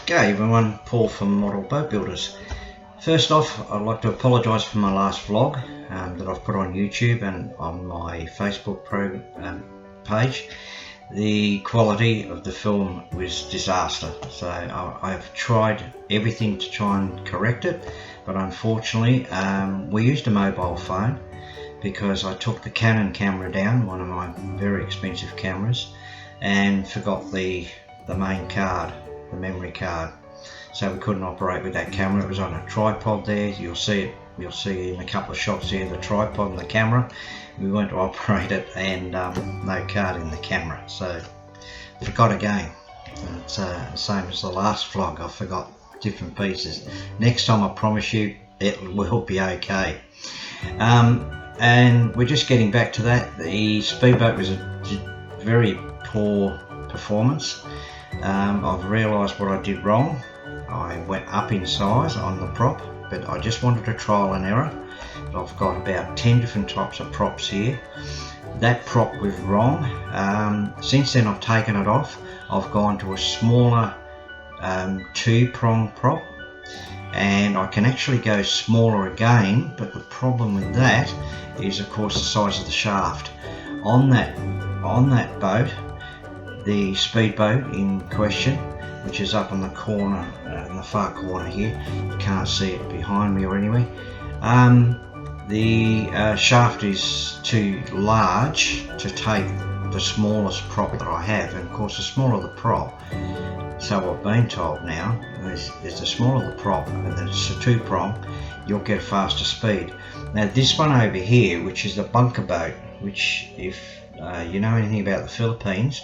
G'day everyone, Paul from Model Boat Builders. First off, I'd like to apologise for my last vlog that I've put on YouTube and on my Facebook page. The quality of the film was disaster, so I've tried everything to try and correct it, but unfortunately we used a mobile phone because I took the Canon camera down, one of my very expensive cameras, and forgot the main card, the memory card, so we couldn't operate with that camera. It was on a tripod there. You'll see in a couple of shots here the tripod and the camera. We went to operate it and no card in the camera, so forgot again. It's the same as the last vlog, I forgot different pieces. Next time I promise you it will be okay. And we're just getting back to that. The speedboat was a very poor performance. I've realised what I did wrong. I went up in size on the prop, but I just wanted a trial and error. I've got about 10 different types of props here. That prop was wrong. Since then I've taken it off. I've gone to a smaller 2-prong prop, and I can actually go smaller again, but the problem with that is of course the size of the shaft. On that boat, the speedboat in question, which is up in the corner, in the far corner here, you can't see it behind me or anyway, the shaft is too large to take the smallest prop that I have, and of course the smaller the prop, so I've been told now, is the smaller the prop and then it's a 2-prong, you'll get a faster speed. Now this one over here, which is the bunker boat, which if you know anything about the Philippines,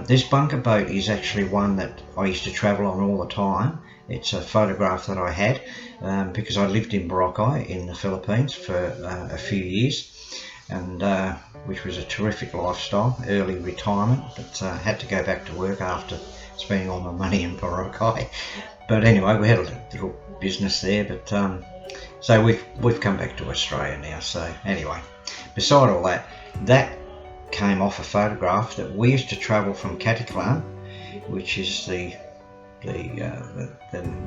this bunker boat is actually one that I used to travel on all the time. It's a photograph that I had because I lived in Boracay in the Philippines for a few years, and which was a terrific lifestyle, early retirement, but had to go back to work after spending all my money in Boracay. But anyway, we had a little business there, but so we've come back to Australia now. So anyway, beside all that, that came off a photograph that we used to travel from Cataclan, which is the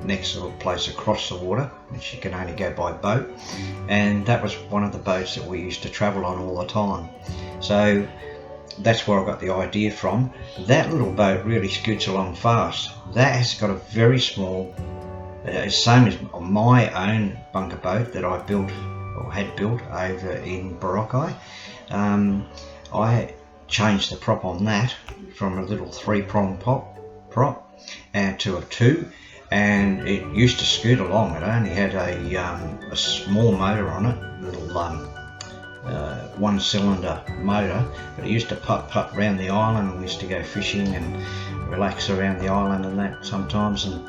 next little place across the water, which you can only go by boat, and that was one of the boats that we used to travel on all the time. So that's where I got the idea from. That little boat really scoots along fast. That has got a very small, same as my own bunker boat that I built or had built over in Boracay. I changed the prop on that from a little 3-prong prop to a 2, and it used to scoot along. It only had a small motor on it, little 1-cylinder motor, but it used to putt around the island, and we used to go fishing and relax around the island and that sometimes, and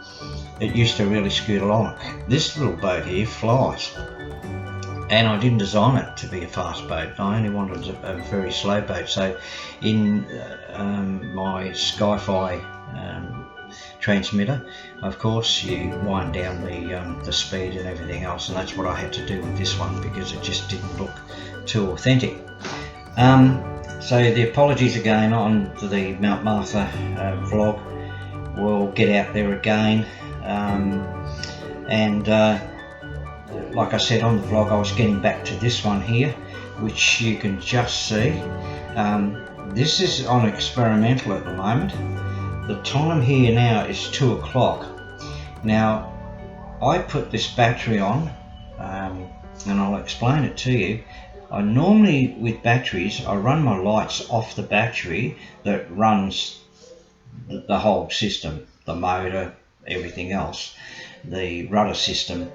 it used to really scoot along. This little boat here flies. And I didn't design it to be a fast boat. I only wanted a very slow boat. So in my Sky-Fi transmitter, of course, you wind down the speed and everything else, and that's what I had to do with this one because it just didn't look too authentic. So the apologies again on the Mount Martha vlog. We'll get out there again, and like I said on the vlog, I was getting back to this one here, which you can just see. This is on experimental at the moment. The time here now is 2 o'clock. Now I put this battery on, and I'll explain it to you. I normally, with batteries, I run my lights off the battery that runs the whole system, the motor, everything else, the rudder system.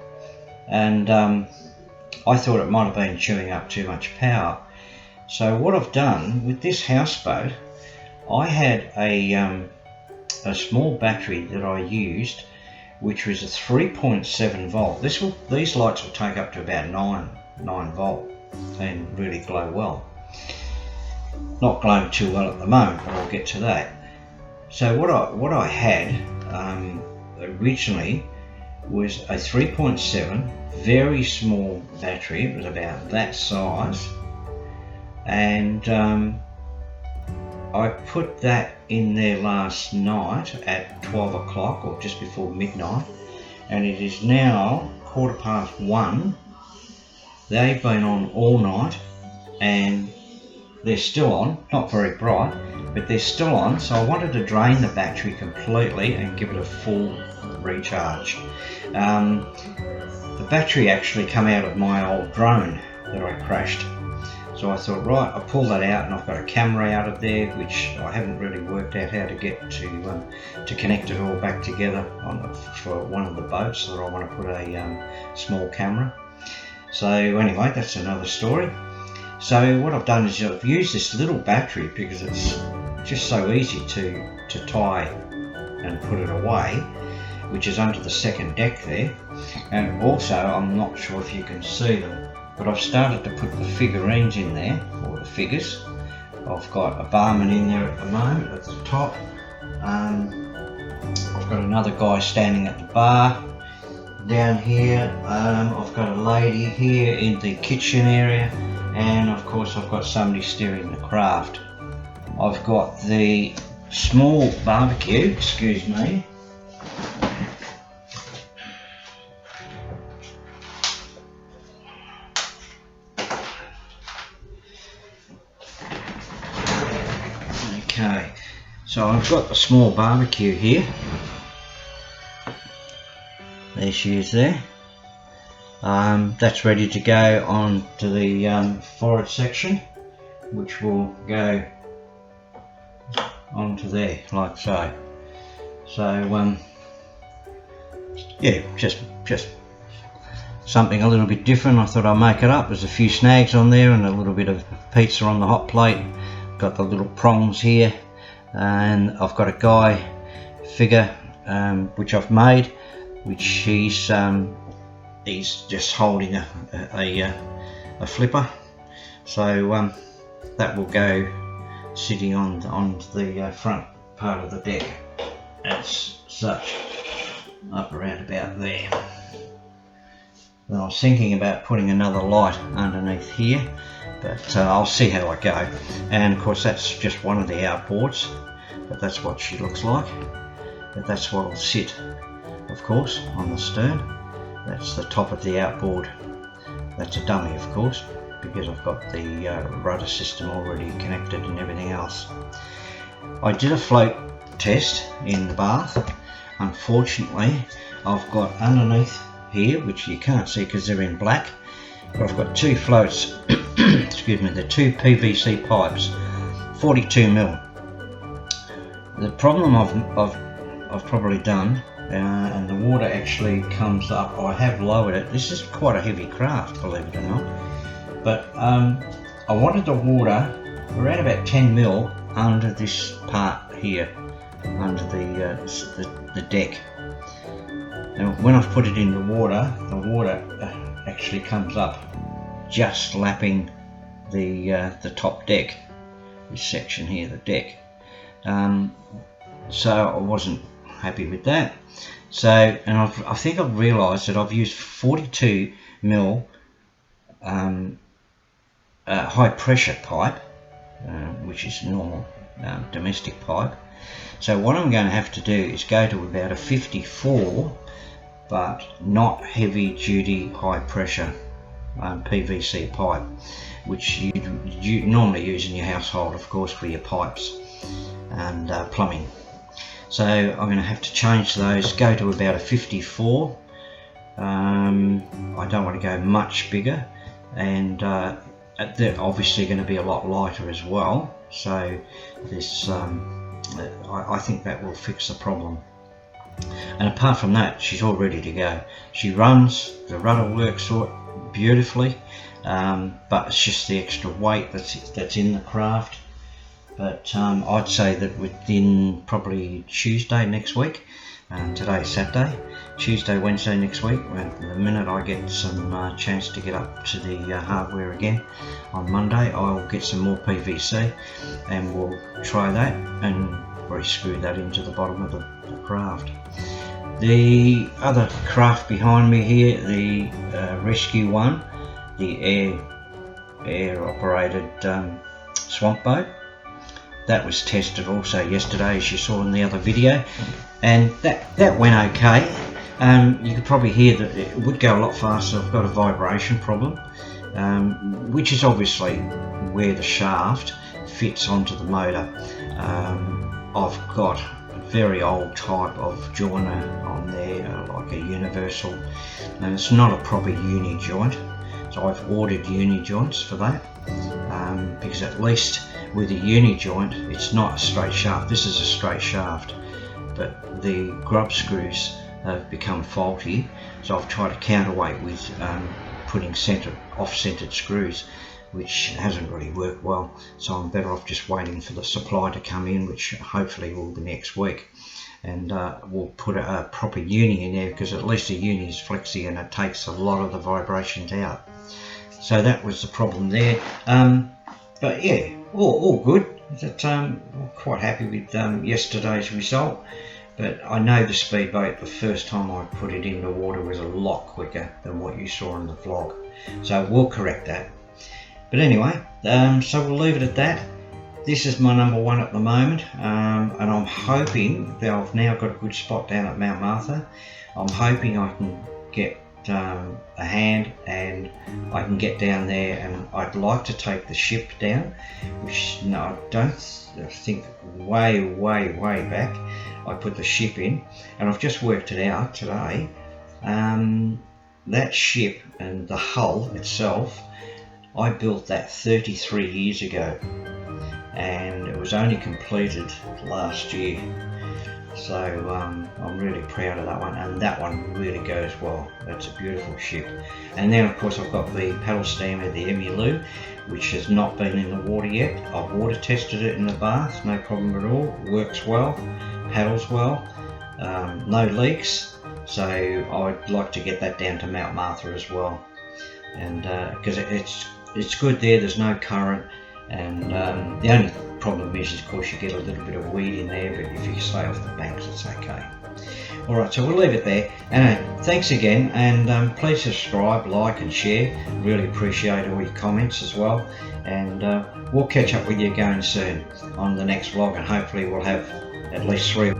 And I thought it might have been chewing up too much power. So what I've done with this houseboat, I had a small battery that I used, which was a 3.7 volt. These lights will take up to about 9 volt and really glow well. Not glowing too well at the moment, but I'll get to that. So what I had originally was a 3.7, very small battery. It was about that size, and I put that in there last night at 12 o'clock or just before midnight, and it is now 1:15. They've been on all night and they're still on, not very bright, but they're still on. So I wanted to drain the battery completely and give it a full recharge. The battery actually came out of my old drone that I crashed. So I thought, right, I'll pull that out, and I've got a camera out of there, which I haven't really worked out how to get to connect it all back together for one of the boats that I want to put a small camera. So anyway, that's another story. So what I've done is I've used this little battery because it's just so easy to tie and put it away, which is under the second deck there. And also, I'm not sure if you can see them, but I've started to put the figurines in there, or the figures. I've got a barman in there at the moment at the top. I've got another guy standing at the bar. Down here, I've got a lady here in the kitchen area, and of course I've got somebody steering the craft. I've got the small barbecue, excuse me. Okay, so I've got the small barbecue here. There she is there. That's ready to go on to the forward section, which will go onto there like so. So yeah, just something a little bit different. I thought I'd make it up. There's a few snags on there and a little bit of pizza on the hot plate. Got the little prongs here, and I've got a guy figure which I've made, which he's just holding a flipper. So that will go sitting on the front part of the deck as such, up around about there. Then I was thinking about putting another light underneath here, but I'll see how I go. And of course that's just one of the outboards, but that's what she looks like. But that's what will sit, of course, on the stern. That's the top of the outboard. That's a dummy, of course, because I've got the rudder system already connected and everything else. I did a float test in the bath. Unfortunately, I've got underneath here, which you can't see because they're in black, but I've got two floats, excuse me, they're two PVC pipes, 42mm. The problem I've probably done, and the water actually comes up, I have lowered it. This is quite a heavy craft, believe it or not, but I wanted the water around about 10mm under this part here, under the deck. Now when I've put it in the water actually comes up just lapping the top deck, this section here, the deck. So I wasn't happy with that. So, and I think I've realised that I've used 42mm high pressure pipe, which is normal domestic pipe. So what I'm going to have to do is go to about a 54, but not heavy duty high pressure PVC pipe, which you normally use in your household, of course, for your pipes and plumbing. So I'm going to have to change those, go to about a 54. I don't want to go much bigger, and they're obviously going to be a lot lighter as well. So this, I think that will fix the problem. And apart from that, she's all ready to go. She runs, the rudder works beautifully, but it's just the extra weight that's in the craft. But I'd say that within probably Tuesday next week, today's Saturday, Tuesday, Wednesday next week, the minute I get some chance to get up to the hardware again on Monday, I'll get some more PVC and we'll try that and re-screw that into the bottom of the craft. The other craft behind me here, the Rescue One, the air operated swamp boat. that was tested also yesterday, as you saw in the other video, and that went okay. You could probably hear that it would go a lot faster. I've got a vibration problem, which is obviously where the shaft fits onto the motor. I've got a very old type of joiner on there, like a universal, and it's not a proper uni joint, so I've ordered uni joints for that, because at least with a uni joint it's not a straight shaft. This is a straight shaft, but the grub screws have become faulty, so I've tried to counterweight with putting off-centered screws, which hasn't really worked well, so I'm better off just waiting for the supply to come in, which hopefully will be next week, and we'll put a proper uni in there, because at least a uni is flexy and it takes a lot of the vibrations out. So that was the problem there, but yeah, all good. I'm quite happy with yesterday's result. But I know the speedboat, the first time I put it in the water, was a lot quicker than what you saw in the vlog. So we'll correct that. But anyway, so we'll leave it at that. This is my number one at the moment, and I'm hoping that I've now got a good spot down at Mount Martha. I'm hoping I can get a hand and I can get down there, and I'd like to take the ship down, which I think way back I put the ship in, and I've just worked it out today. That ship and the hull itself, I built that 33 years ago, and it was only completed last year. So I'm really proud of that one, and that one really goes well. That's a beautiful ship. And then of course I've got the paddle steamer, the Emu, which has not been in the water yet. I've water tested it in the bath, no problem at all. Works well, paddles well, no leaks. So I'd like to get that down to Mount Martha as well, and because it's good there. There's no current, and the only problem is of course you get a little bit of weed in there, but if you stay off the banks it's okay. Alright, so we'll leave it there, and thanks again, and please subscribe, like and share. Really appreciate all your comments as well, and we'll catch up with you again soon on the next vlog, and hopefully we'll have at least 3